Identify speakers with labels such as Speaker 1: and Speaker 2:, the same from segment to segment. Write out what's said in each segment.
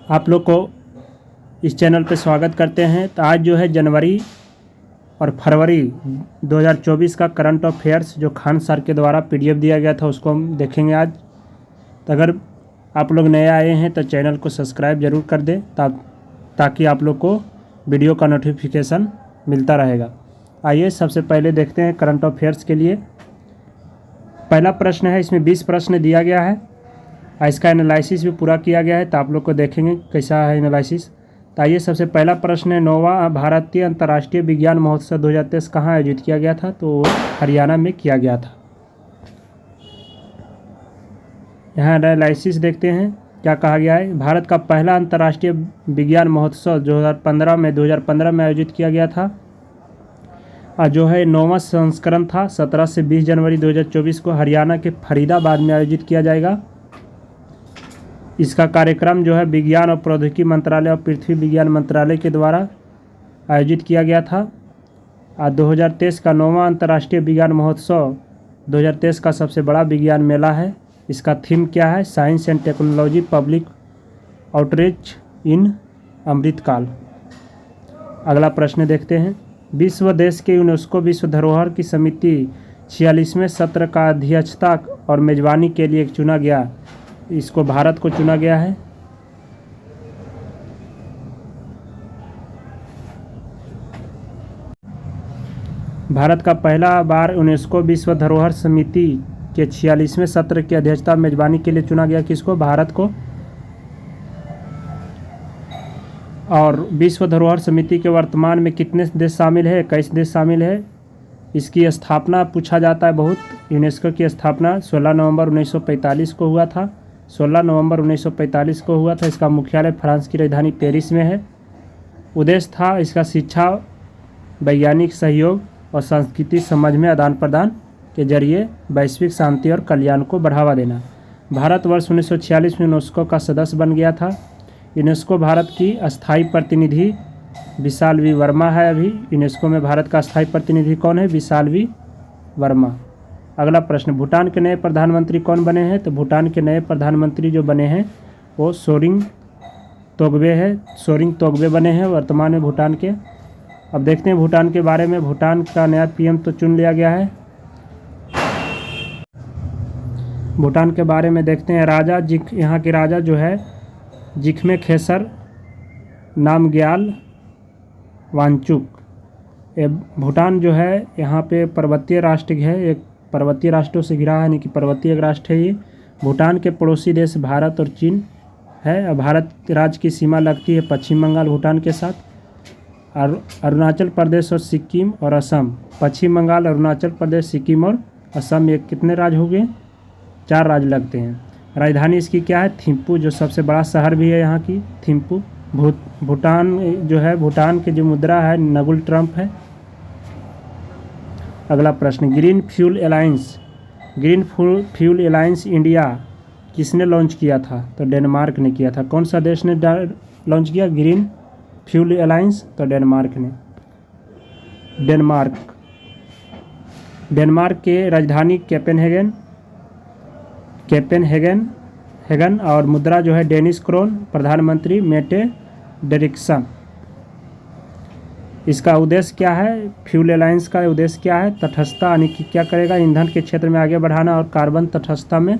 Speaker 1: आप लोग को इस चैनल पे स्वागत करते हैं। तो आज जो है जनवरी और फरवरी 2024 का करंट अफेयर्स जो खान सर के द्वारा पीडीएफ दिया गया था उसको हम देखेंगे आज। तो अगर आप लोग नए आए हैं तो चैनल को सब्सक्राइब ज़रूर कर दें ताकि आप लोग को वीडियो का नोटिफिकेशन मिलता रहेगा। आइए सबसे पहले देखते हैं करंट अफेयर्स के लिए। पहला प्रश्न है, इसमें 20 प्रश्न दिया गया है। इसका एनालिसिस भी पूरा किया गया है तो आप लोग को देखेंगे कैसा है एनालिसिस। तो आइए सबसे पहला प्रश्न है, 9वां भारतीय अंतर्राष्ट्रीय विज्ञान महोत्सव 2023 कहाँ आयोजित किया गया था? तो हरियाणा में किया गया था। यहाँ एनालिसिस देखते हैं क्या कहा गया है। भारत का पहला अंतर्राष्ट्रीय विज्ञान महोत्सव 2015 में आयोजित किया गया था और जो है 9वां संस्करण था। 17 से 20 जनवरी 2024 को हरियाणा के फरीदाबाद में आयोजित किया जाएगा। इसका कार्यक्रम जो है विज्ञान और प्रौद्योगिकी मंत्रालय और पृथ्वी विज्ञान मंत्रालय के द्वारा आयोजित किया गया था। 2023 का 9वां अंतर्राष्ट्रीय विज्ञान महोत्सव 2023 का सबसे बड़ा विज्ञान मेला है। इसका थीम क्या है? Science and technology public outreach in Amritkaal. अगला प्रश्न देखते हैं। विश्व देश के यूनेस्को विश्व धरोहर की समिति 46वें सत्र का अध्यक्षता और मेजबानी के लिए चुना गया, इसको भारत को चुना गया है। भारत का पहला बार यूनेस्को विश्व धरोहर समिति के 46वें सत्र की अध्यक्षता मेजबानी के लिए चुना गया, किसको? भारत को। और विश्व धरोहर समिति के वर्तमान में कितने देश शामिल है? 21 देश शामिल है। इसकी स्थापना पूछा जाता है बहुत। यूनेस्को की स्थापना 16 नवंबर 1945 को हुआ था। 16 नवंबर 1945 को हुआ था। इसका मुख्यालय फ्रांस की राजधानी पेरिस में है। उद्देश्य था इसका शिक्षा, वैज्ञानिक सहयोग और सांस्कृतिक समझ में आदान प्रदान के जरिए वैश्विक शांति और कल्याण को बढ़ावा देना। भारत वर्ष 1946 में यूनेस्को का सदस्य बन गया था। यूनेस्को भारत की अस्थायी प्रतिनिधि विशाल वी वर्मा है। अभी यूनेस्को में भारत का अस्थायी प्रतिनिधि कौन है? विशाल वी वर्मा। अगला प्रश्न, भूटान के नए प्रधानमंत्री कौन बने हैं? तो भूटान के नए प्रधानमंत्री जो बने हैं वो सोरिंग तोगबे है। सोरिंग तोगबे बने हैं वर्तमान में भूटान के। अब देखते हैं भूटान के बारे में। भूटान का नया पीएम तो चुन लिया गया है। भूटान के बारे में देखते हैं। राजा यहाँ के राजा जो है जिक्मे खेसर नामग्याल वांगचुक। भूटान जो है यहाँ पे पर्वतीय राष्ट्र है, एक पर्वतीय राष्ट्रों से घिरा है, यानी कि पर्वतीय राष्ट्र है ये। भूटान के पड़ोसी देश भारत और चीन है। भारत राज्य की सीमा लगती है पश्चिम बंगाल भूटान के साथ। अरुणाचल प्रदेश और सिक्किम और असम। पश्चिम बंगाल, अरुणाचल प्रदेश, सिक्किम और असम, ये कितने राज्य हो गए? 4 राज्य लगते हैं। राजधानी इसकी क्या है? थिम्पू, जो सबसे बड़ा शहर भी है यहाँ की, थिम्पू। भूटान जो है, भूटान की जो मुद्रा है नगुल ट्रम्प है। अगला प्रश्न, ग्रीन फ्यूल अलायंस इंडिया किसने लॉन्च किया था? तो डेनमार्क ने किया था। कौन सा देश ने लॉन्च किया ग्रीन फ्यूल अलायंस? तो डेनमार्क ने। डेनमार्क के राजधानी कोपेनहेगन और मुद्रा जो है डेनिश क्रोन। प्रधानमंत्री मेटे डेरिक्सन। इसका उद्देश्य क्या है? फ्यूल अलायंस का उद्देश्य क्या है? तटस्थता, यानी कि क्या करेगा? ईंधन के क्षेत्र में आगे बढ़ाना और कार्बन तटस्थता में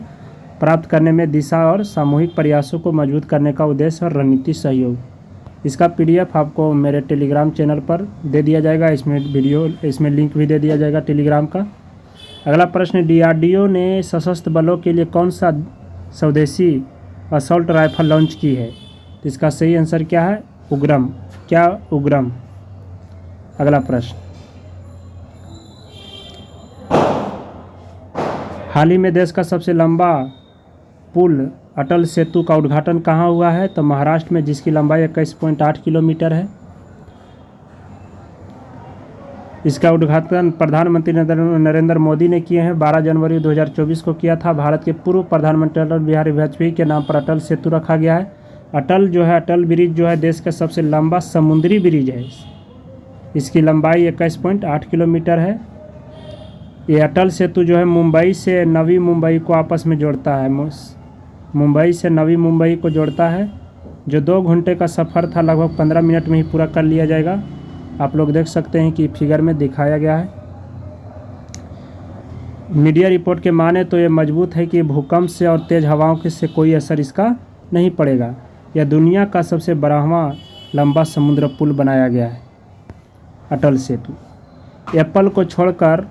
Speaker 1: प्राप्त करने में दिशा और सामूहिक प्रयासों को मजबूत करने का उद्देश्य और रणनीतिक सहयोग। इसका पीडीएफ आपको मेरे टेलीग्राम चैनल पर दे दिया जाएगा। इसमें लिंक भी दे दिया जाएगा टेलीग्राम का। अगला प्रश्न, डीआरडीओ ने सशस्त्र बलों के लिए कौन सा स्वदेशी असॉल्ट राइफल लॉन्च की है? तो इसका सही आंसर क्या है? उग्रम। क्या? उग्रम। अगला प्रश्न, हाल ही में देश का सबसे लंबा पुल अटल सेतु का उद्घाटन कहाँ हुआ है? तो महाराष्ट्र में, जिसकी लंबाई 21.8 किलोमीटर है। इसका उद्घाटन प्रधानमंत्री नरेंद्र मोदी ने किए हैं। 12 जनवरी 2024 को किया था। भारत के पूर्व प्रधानमंत्री अटल बिहारी वाजपेयी के नाम पर अटल सेतु रखा गया है। अटल ब्रिज जो है देश का सबसे लंबा समुद्री ब्रिज है। इसकी लंबाई 21.8 किलोमीटर है। ये अटल सेतु जो है मुंबई से नवी मुंबई को आपस में जोड़ता है। मुंबई से नवी मुंबई को जोड़ता है। जो 2 घंटे का सफ़र था लगभग 15 मिनट में ही पूरा कर लिया जाएगा। आप लोग देख सकते हैं कि फिगर में दिखाया गया है। मीडिया रिपोर्ट के माने तो ये मजबूत है कि भूकंप से और तेज़ हवाओं के से कोई असर इसका नहीं पड़ेगा। यह दुनिया का सबसे बड़ा लंबा समुद्र पुल बनाया गया है, अटल सेतु। एप्पल को छोड़कर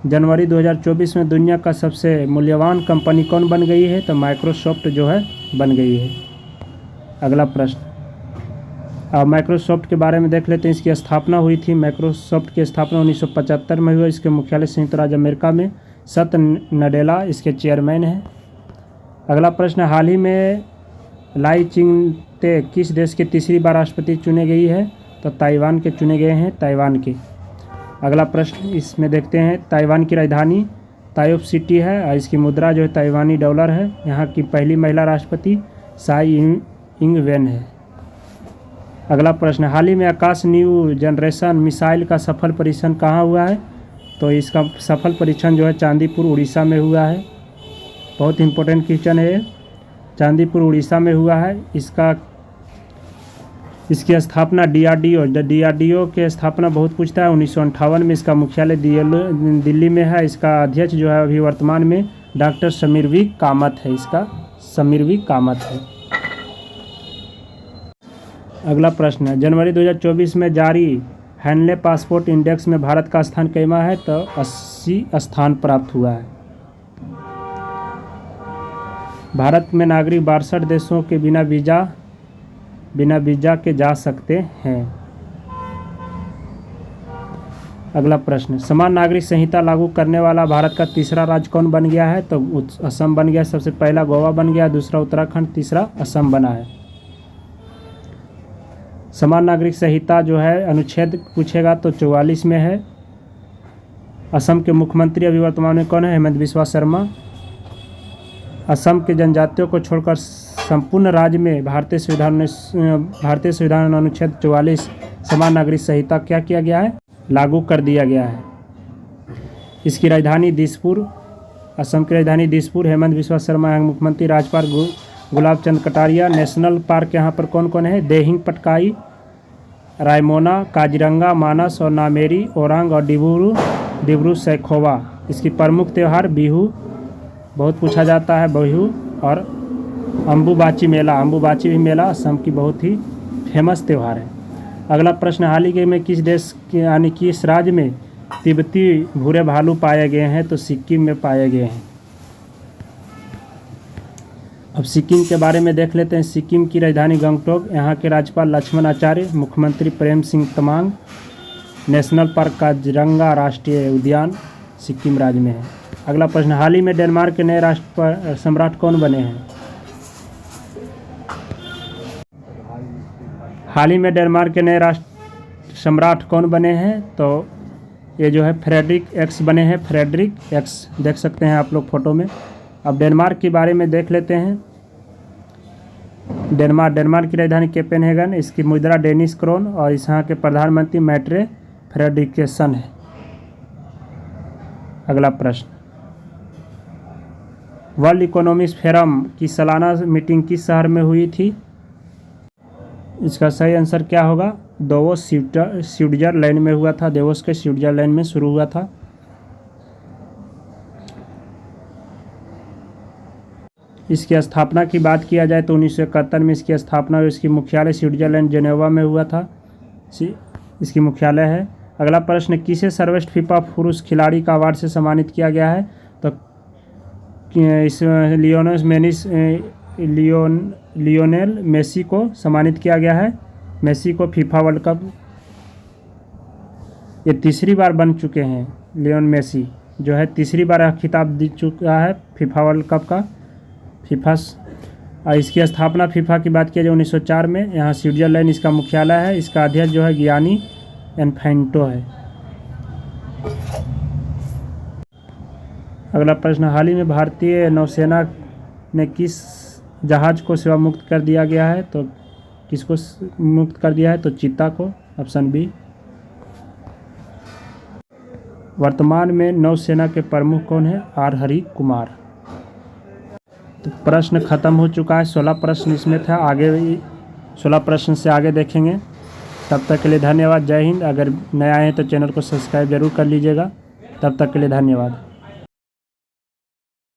Speaker 1: जनवरी 2024 में दुनिया का सबसे मूल्यवान कंपनी कौन बन गई है? तो माइक्रोसॉफ्ट जो है बन गई है। अगला प्रश्न, अब माइक्रोसॉफ्ट के बारे में देख लेते हैं। इसकी स्थापना हुई थी, माइक्रोसॉफ्ट की स्थापना 1975 में हुई। इसके मुख्यालय संयुक्त राज्य अमेरिका में। सत्य नडेला इसके चेयरमैन हैं। अगला प्रश्न, हाल ही में लाई चिंगते किस देश के तीसरी बार राष्ट्रपति चुने गई है? तो ताइवान के चुने गए हैं, ताइवान के। अगला प्रश्न इसमें देखते हैं, ताइवान की राजधानी ताइप सिटी है और इसकी मुद्रा जो है ताइवानी डॉलर है। यहाँ की पहली महिला राष्ट्रपति साई इंग वेन है। अगला प्रश्न, हाल ही में आकाश न्यू जनरेशन मिसाइल का सफल परीक्षण कहाँ हुआ है? तो इसका सफल परीक्षण जो है चांदीपुर उड़ीसा में हुआ है। बहुत इंपॉर्टेंट क्वेश्चन है, चांदीपुर उड़ीसा में हुआ है। इसकी स्थापना डीआरडीओ की स्थापना बहुत पूछता है। 1958 में इसका मुख्यालय दिल्ली में है। इसका अध्यक्ष जो है अभी वर्तमान में डॉक्टर समीर वी कामत है। इसका समीर वी कामत है। अगला प्रश्न, जनवरी 2024 में जारी हैंडले पासपोर्ट इंडेक्स में भारत का स्थान कैमा है? तो 80 स्थान प्राप्त हुआ है। भारत में नागरिक 62 देशों के बिना वीजा के जा सकते हैं। अगला प्रश्न, समान नागरिक संहिता लागू करने वाला भारत का तीसरा राज्य कौन बन गया है? तो असम बन गया। सबसे पहला गोवा बन गया, दूसरा उत्तराखंड, तीसरा असम बना है। समान नागरिक संहिता जो है अनुच्छेद पूछेगा तो 44 में है। असम के मुख्यमंत्री अभी वर्तमान में कौन है? हेमंत बिस्वा शर्मा। असम के जनजातियों को छोड़कर संपूर्ण राज्य में भारतीय संविधान अनुच्छेद 44 समान नागरिक संहिता क्या किया गया है? लागू कर दिया गया है। इसकी राजधानी दिसपुर, असम की राजधानी दिसपुर। हेमंत बिस्वा शर्मा यहाँ मुख्यमंत्री। राज्यपाल गुलाब चंद कटारिया। नेशनल पार्क यहाँ पर कौन कौन है? देहिंग पटकाई, रायमोना, काजीरंगा, मानस और नामेरी, ओरांग और डिब्रू सैखोवा। इसकी प्रमुख त्यौहार बिहू बहुत पूछा जाता है, बिहू और अम्बुबाची मेला। अम्बुबाची भी मेला असम की बहुत ही फेमस त्यौहार है। अगला प्रश्न, हाल ही में किस देश यानी किस राज्य में तिब्बती भूरे भालू पाए गए हैं? तो सिक्किम में पाए गए हैं। अब सिक्किम के बारे में देख लेते हैं। सिक्किम की राजधानी गंगटोक। यहाँ के राज्यपाल लक्ष्मण आचार्य, मुख्यमंत्री प्रेम सिंह तमांग। नेशनल पार्क काजीरंगा राष्ट्रीय उद्यान सिक्किम राज्य में है। अगला प्रश्न, हाल ही में डेनमार्क के नए राष्ट्र सम्राट कौन बने हैं? हाल ही में डेनमार्क के नए राष्ट्र सम्राट कौन बने हैं? तो ये जो है फ्रेडरिक एक्स बने हैं। फ्रेडरिक एक्स देख सकते हैं आप लोग फोटो में। अब डेनमार्क के बारे में देख लेते हैं। डेनमार्क की राजधानी कोपेनहेगन। इसकी मुद्रा डेनिश क्रोन और यहाँ के प्रधानमंत्री मैट्रे फ्रेडरिकेसन है। अगला प्रश्न, वर्ल्ड इकोनॉमिक फोरम की सालाना मीटिंग किस शहर में हुई थी? इसका सही आंसर क्या होगा? दावोस स्विट्जरलैंड में हुआ था। दावोस के स्विट्जरलैंड में शुरू हुआ था। इसकी स्थापना की बात किया जाए तो 1971 में इसकी स्थापना हुई। इसकी मुख्यालय स्विट्जरलैंड जेनेवा में हुआ था। इसकी मुख्यालय है। अगला प्रश्न, किसे सर्वश्रेष्ठ फीफा पुरुष खिलाड़ी का अवार्ड से सम्मानित किया गया है? तो इस लियोनेल मेसी को सम्मानित किया गया है। मेसी को फीफा वर्ल्ड कप ये तीसरी बार बन चुके हैं। लियोन मेसी जो है तीसरी बार खिताब जीत चुका है फीफा वर्ल्ड कप का। इसकी स्थापना फीफा की बात किया जाए 1904 में। यहाँ स्विट्जरलैंड इसका मुख्यालय है। इसका अध्यक्ष जो है गियानी इन्फैंटो है। अगला प्रश्न, हाल ही में भारतीय नौसेना ने किस जहाज़ को सेवा मुक्त कर दिया गया है? तो किसको मुक्त कर दिया है? तो चीता को, ऑप्शन बी। वर्तमान में नौसेना के प्रमुख कौन है? आर हरि कुमार। तो प्रश्न खत्म हो चुका है। 16 प्रश्न इसमें था। आगे 16 प्रश्न से आगे देखेंगे। तब तक के लिए धन्यवाद। जय हिंद। अगर नया हैं तो चैनल को सब्सक्राइब जरूर कर लीजिएगा। तब तक के लिए धन्यवाद।